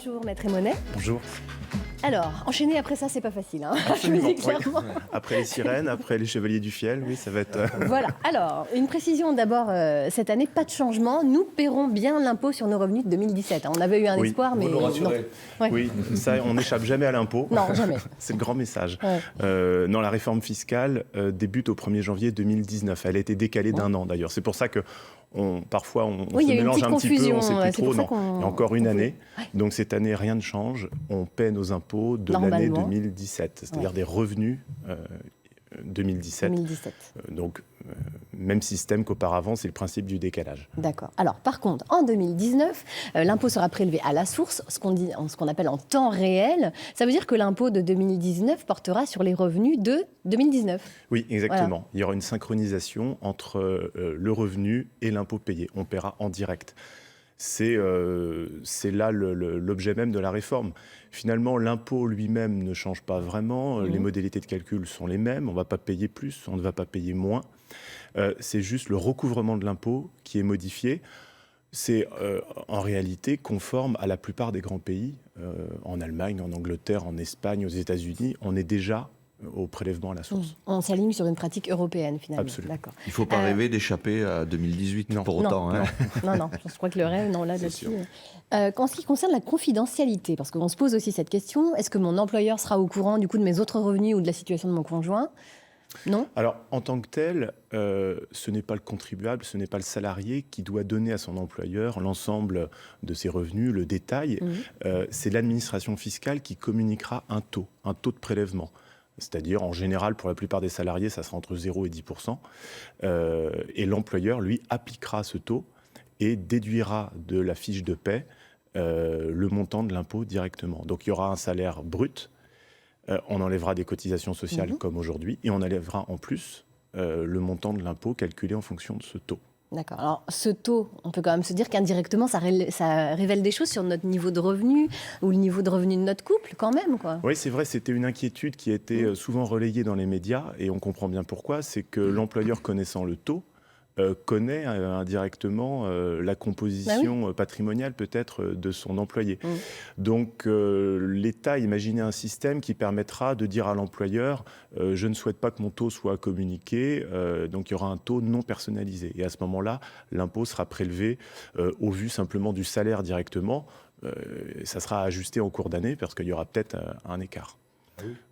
Bonjour Maître Emonet. Bonjour. Alors, enchaîner après ça, c'est pas facile. Hein. Absolument, Je vous dis clairement. oui. Après les sirènes, après les chevaliers du fiel, oui, ça va être... Voilà. Alors, une précision d'abord, cette année, pas de changement. Nous paierons bien l'impôt sur nos revenus de 2017. On avait eu un espoir, mais Vous nous rassurez. non. Ouais. Oui, ça, on n'échappe jamais à l'impôt. Non, jamais. C'est le grand message. Ouais. Non, la réforme fiscale débute au 1er janvier 2019. Elle a été décalée d'un an, d'ailleurs. C'est pour ça que parfois, on Oui, se il y a eu une mélange petite un petit peu, confusion, on ne sait c'est plus pour trop. ça Non, il y a encore une année. Ouais. Donc cette année, rien ne change. On paie nos impôts de l'année 2017, c'est-à-dire des revenus 2017. Donc, même système qu'auparavant, c'est le principe du décalage. D'accord. Alors, par contre, en 2019, l'impôt sera prélevé à la source, ce qu'on appelle en temps réel. Ça veut dire que l'impôt de 2019 portera sur les revenus de 2019. Oui, exactement. Voilà. Il y aura une synchronisation entre le revenu et l'impôt payé. On paiera en direct. C'est là l'objet même de la réforme. Finalement, l'impôt lui-même ne change pas vraiment. Les modalités de calcul sont les mêmes. On ne va pas payer plus, on ne va pas payer moins. C'est juste le recouvrement de l'impôt qui est modifié. C'est en réalité conforme à la plupart des grands pays. En Allemagne, en Angleterre, en Espagne, aux États-Unis, on est déjà au prélèvement à la source. On s'aligne sur une pratique européenne, finalement. Absolument. D'accord. Il ne faut pas rêver d'échapper à 2018 non. pour autant. Non, hein. non, je crois que le rêve, non, là, là-dessus. En ce qui concerne la confidentialité, parce qu'on se pose aussi cette question, est-ce que mon employeur sera au courant du coup de mes autres revenus ou de la situation de mon conjoint ? Non. Alors, en tant que tel, ce n'est pas le contribuable, ce n'est pas le salarié qui doit donner à son employeur l'ensemble de ses revenus, le détail. C'est l'administration fiscale qui communiquera un taux de prélèvement. C'est-à-dire, en général, pour la plupart des salariés, ça sera entre 0 et 10%. Et l'employeur, lui, appliquera ce taux et déduira de la fiche de paie le montant de l'impôt directement. Donc, il y aura un salaire brut. On enlèvera des cotisations sociales comme aujourd'hui. Et on enlèvera en plus le montant de l'impôt calculé en fonction de ce taux. D'accord. Alors, ce taux, on peut quand même se dire qu'indirectement, ça révèle des choses sur notre niveau de revenu ou le niveau de revenu de notre couple, quand même, quoi. Oui, c'est vrai, c'était une inquiétude qui a été souvent relayée dans les médias, et on comprend bien pourquoi. C'est que l'employeur, connaissant le taux, connaît indirectement la composition patrimoniale peut-être de son employé. Donc l'État a imaginé un système qui permettra de dire à l'employeur je ne souhaite pas que mon taux soit communiqué, donc il y aura un taux non personnalisé. Et à ce moment-là, l'impôt sera prélevé au vu simplement du salaire directement. Ça sera ajusté en cours d'année parce qu'il y aura peut-être un écart.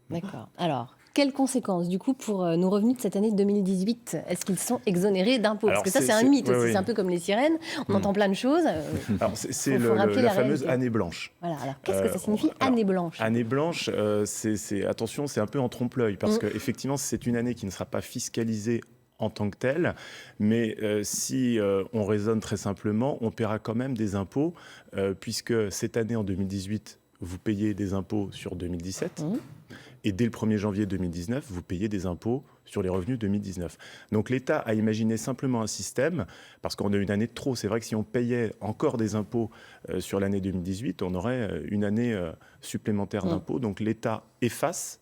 D'accord. Alors, quelles conséquences, du coup, pour nos revenus de cette année 2018 ? Est-ce qu'ils sont exonérés d'impôts ? Parce que ça, c'est un mythe aussi. C'est un peu comme les sirènes. On entend plein de choses. Alors, c'est la fameuse année blanche. Voilà. Alors, qu'est-ce que ça signifie, année blanche ? Année blanche, attention, c'est un peu en trompe-l'œil. Parce qu'effectivement, c'est une année qui ne sera pas fiscalisée en tant que telle. Mais si on raisonne très simplement, on paiera quand même des impôts, puisque cette année, en 2018, vous payez des impôts sur 2017. Et dès le 1er janvier 2019, vous payez des impôts sur les revenus 2019. Donc l'État a imaginé simplement un système, parce qu'on a une année de trop. C'est vrai que si on payait encore des impôts sur l'année 2018, on aurait une année supplémentaire d'impôts. Donc l'État efface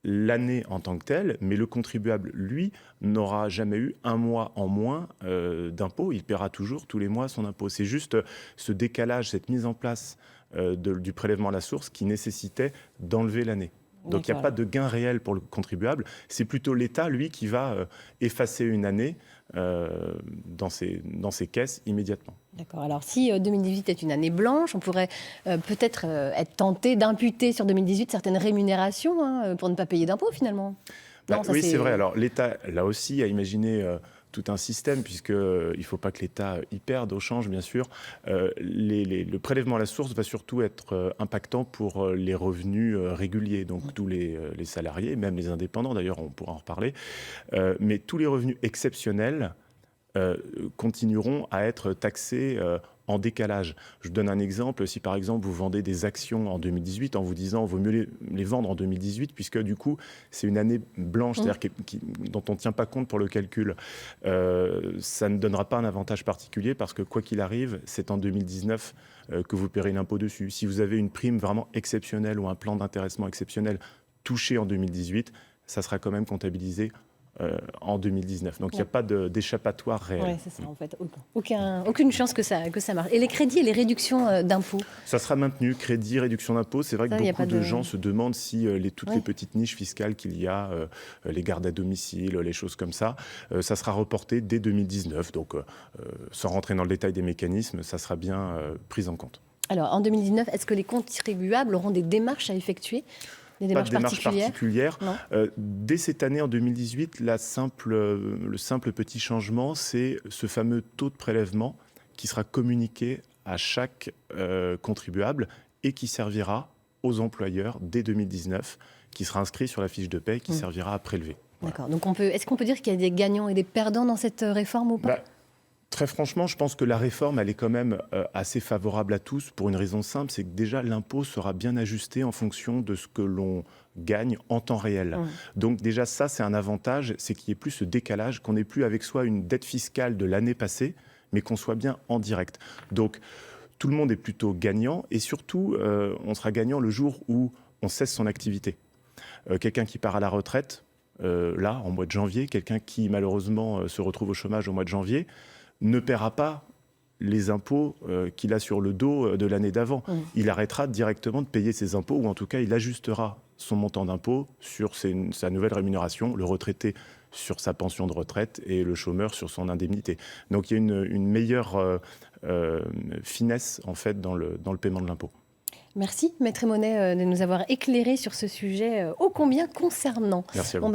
l'année en tant que telle, mais le contribuable, lui, n'aura jamais eu un mois en moins d'impôts. Il paiera toujours tous les mois son impôt. C'est juste ce décalage, cette mise en place du prélèvement à la source qui nécessitait d'enlever l'année. Donc il n'y a pas de gain réel pour le contribuable. C'est plutôt l'État, lui, qui va effacer une année dans ses caisses immédiatement. D'accord. Alors si 2018 est une année blanche, on pourrait peut-être être tenté d'imputer sur 2018 certaines rémunérations pour ne pas payer d'impôts finalement. Oui, c'est vrai. Alors l'État, là aussi, a imaginé tout un système, puisqu'il ne faut pas que l'État y perde au change, bien sûr. Le prélèvement à la source va surtout être impactant pour les revenus réguliers, donc tous les salariés, même les indépendants, d'ailleurs, on pourra en reparler. Mais tous les revenus exceptionnels continueront à être taxés en décalage. Je vous donne un exemple. Si par exemple vous vendez des actions en 2018 en vous disant vaut mieux les vendre en 2018 puisque du coup c'est une année blanche, c'est-à-dire dont on ne tient pas compte pour le calcul, ça ne donnera pas un avantage particulier parce que quoi qu'il arrive, c'est en 2019 que vous paierez l'impôt dessus. Si vous avez une prime vraiment exceptionnelle ou un plan d'intéressement exceptionnel touché en 2018, ça sera quand même comptabilisé en 2019. Donc il n'y a pas d'échappatoire réel. Oui, c'est ça, en fait. Aucune chance que ça marche. Et les crédits et les réductions d'impôts? Ça sera maintenu, crédit, réduction d'impôts. C'est vrai que beaucoup de gens se demandent si toutes les petites niches fiscales qu'il y a, les gardes à domicile, les choses comme ça, ça sera reporté dès 2019. Donc, sans rentrer dans le détail des mécanismes, ça sera bien pris en compte. Alors, en 2019, est-ce que les contribuables auront des démarches à effectuer? Des démarches particulières. Dès cette année, en 2018, le simple petit changement, c'est ce fameux taux de prélèvement qui sera communiqué à chaque contribuable et qui servira aux employeurs dès 2019, qui sera inscrit sur la fiche de paie, qui servira à prélever. D'accord. Donc, est-ce qu'on peut dire qu'il y a des gagnants et des perdants dans cette réforme ou pas? Très franchement, je pense que la réforme, elle est quand même assez favorable à tous pour une raison simple, c'est que déjà l'impôt sera bien ajusté en fonction de ce que l'on gagne en temps réel. Donc déjà ça, c'est un avantage, c'est qu'il n'y ait plus ce décalage, qu'on n'ait plus avec soi une dette fiscale de l'année passée, mais qu'on soit bien en direct. Donc tout le monde est plutôt gagnant et surtout, on sera gagnant le jour où on cesse son activité. Quelqu'un qui part à la retraite, là, en mois de janvier, quelqu'un qui malheureusement se retrouve au chômage au mois de janvier, ne paiera pas les impôts qu'il a sur le dos de l'année d'avant. Il arrêtera directement de payer ses impôts, ou en tout cas, il ajustera son montant d'impôt sur sa nouvelle rémunération, le retraité sur sa pension de retraite et le chômeur sur son indemnité. Donc il y a une meilleure finesse en fait dans le paiement de l'impôt. Merci, Maître Emonet, de nous avoir éclairé sur ce sujet ô combien concernant. Merci à vous.